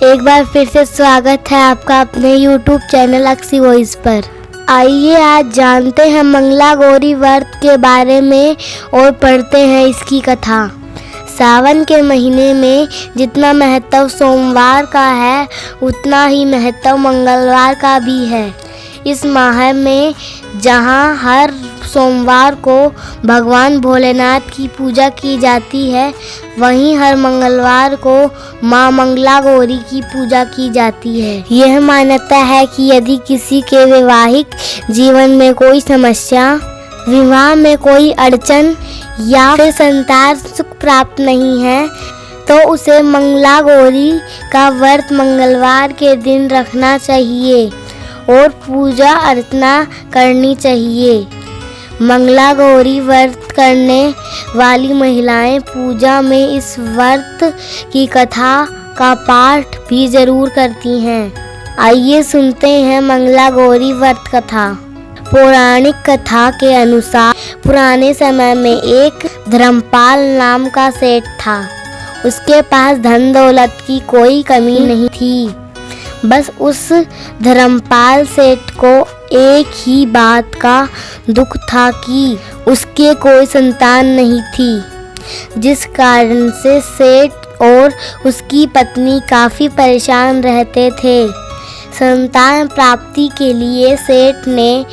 एक बार फिर से स्वागत है आपका अपने YouTube चैनल अक्सी वॉइस पर। आइए आज जानते हैं मंगला गौरी व्रत के बारे में और पढ़ते हैं इसकी कथा। सावन के महीने में जितना महत्व सोमवार का है उतना ही महत्व मंगलवार का भी है। इस माह में जहाँ हर सोमवार को भगवान भोलेनाथ की पूजा की जाती है, वहीं हर मंगलवार को माँ मंगला गौरी की पूजा की जाती है। यह मान्यता है कि यदि किसी के वैवाहिक जीवन में कोई समस्या, विवाह में कोई अड़चन या फिर संतान सुख प्राप्त नहीं है, तो उसे मंगला गौरी का व्रत मंगलवार के दिन रखना चाहिए और पूजा अर्चना करनी चाहिए। मंगला गौरी व्रत करने वाली महिलाएं पूजा में इस व्रत की कथा का पाठ भी जरूर करती हैं। आइए सुनते हैं मंगला गौरी व्रत कथा। पौराणिक कथा के अनुसार पुराने समय में एक धर्मपाल नाम का सेठ था। उसके पास धन दौलत की कोई कमी नहीं थी। बस उस धर्मपाल सेठ को एक ही बात का दुख था कि उसके कोई संतान नहीं थी, जिस कारण से सेठ और उसकी पत्नी काफ़ी परेशान रहते थे। संतान प्राप्ति के लिए सेठ ने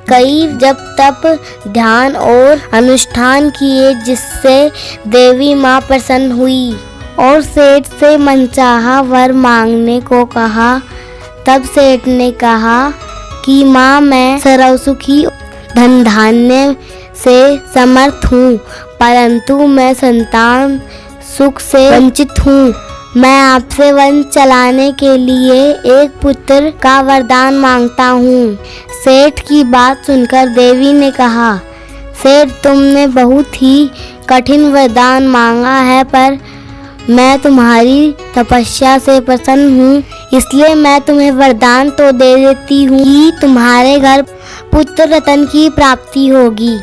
कई जप तप ध्यान और अनुष्ठान किए, जिससे देवी माँ प्रसन्न हुई और सेठ से मनचाहा वर मांगने को कहा। तब सेठ ने कहा कि माँ, मैं सर्वसुखी धन धान्य से समर्थ हूँ, परंतु मैं संतान सुख से वंचित हूँ। मैं आपसे वंश चलाने के लिए एक पुत्र का वरदान मांगता हूँ। सेठ की बात सुनकर देवी ने कहा, सेठ, तुमने बहुत ही कठिन वरदान मांगा है, पर मैं तुम्हारी तपस्या से प्रसन्न हूँ, इसलिए मैं तुम्हें वरदान तो दे देती हूँ कि तुम्हारे घर पुत्र रत्न की प्राप्ति होगी,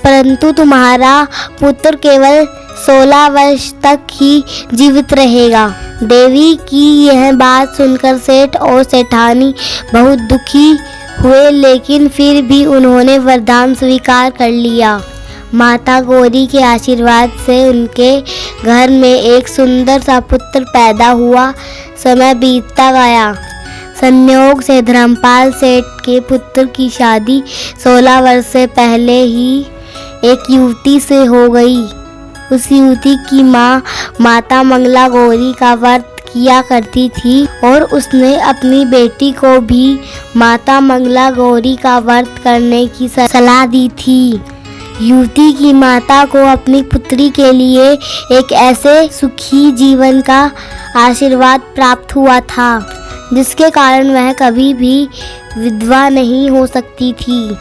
परंतु तुम्हारा पुत्र केवल 16 वर्ष तक ही जीवित रहेगा। देवी की यह बात सुनकर सेठ और सेठानी बहुत दुखी हुए, लेकिन फिर भी उन्होंने वरदान स्वीकार कर लिया। माता गौरी के आशीर्वाद से उनके घर में एक सुंदर सा पुत्र पैदा हुआ। समय बीतता गया। संयोग से धर्मपाल सेठ के पुत्र की शादी 16 वर्ष से पहले ही एक युवती से हो गई। उस युवती की माँ माता मंगला गौरी का व्रत किया करती थी और उसने अपनी बेटी को भी माता मंगला गौरी का व्रत करने की सलाह दी थी। युवती की माता को अपनी पुत्री के लिए एक ऐसे सुखी जीवन का आशीर्वाद प्राप्त हुआ था, जिसके कारण वह कभी भी विधवा नहीं हो सकती थी।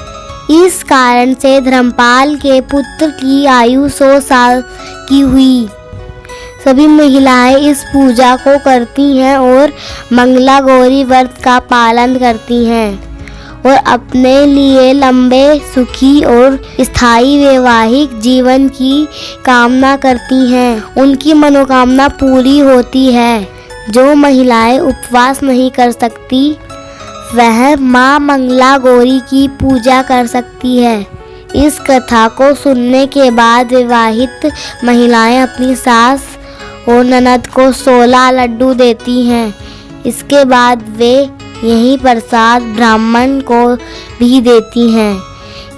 इस कारण से धर्मपाल के पुत्र की आयु 100 साल की हुई। सभी महिलाएं इस पूजा को करती हैं और मंगला गौरी व्रत का पालन करती हैं और अपने लिए लंबे, सुखी और स्थायी वैवाहिक जीवन की कामना करती हैं। उनकी मनोकामना पूरी होती है। जो महिलाएं उपवास नहीं कर सकती, वह माँ मंगला गौरी की पूजा कर सकती है। इस कथा को सुनने के बाद विवाहित महिलाएं अपनी सास और ननद को 16 लड्डू देती हैं। इसके बाद वे यही प्रसाद ब्राह्मण को भी देती हैं।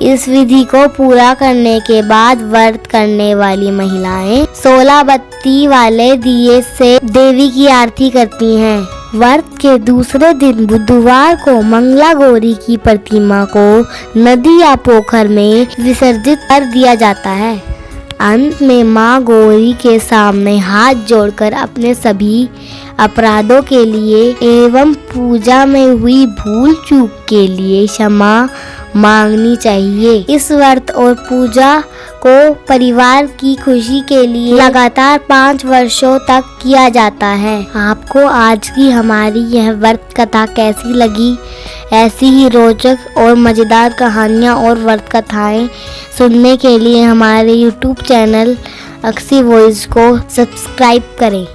इस विधि को पूरा करने के बाद व्रत करने वाली महिलाएं 16 बत्ती वाले दिए से देवी की आरती करती हैं। व्रत के दूसरे दिन बुधवार को मंगला गौरी की प्रतिमा को नदी या पोखर में विसर्जित कर दिया जाता है। अंत में माँ गौरी के सामने हाथ जोड़कर अपने सभी अपराधों के लिए एवं पूजा में हुई भूल चूक के लिए क्षमा मांगनी चाहिए। इस व्रत और पूजा को परिवार की खुशी के लिए लगातार 5 वर्षों तक किया जाता है। आपको आज की हमारी यह व्रत कथा कैसी लगी? ऐसी ही रोचक और मज़ेदार कहानियाँ और व्रत कथाएं सुनने के लिए हमारे YouTube चैनल अक्सी वॉइस को सब्सक्राइब करें।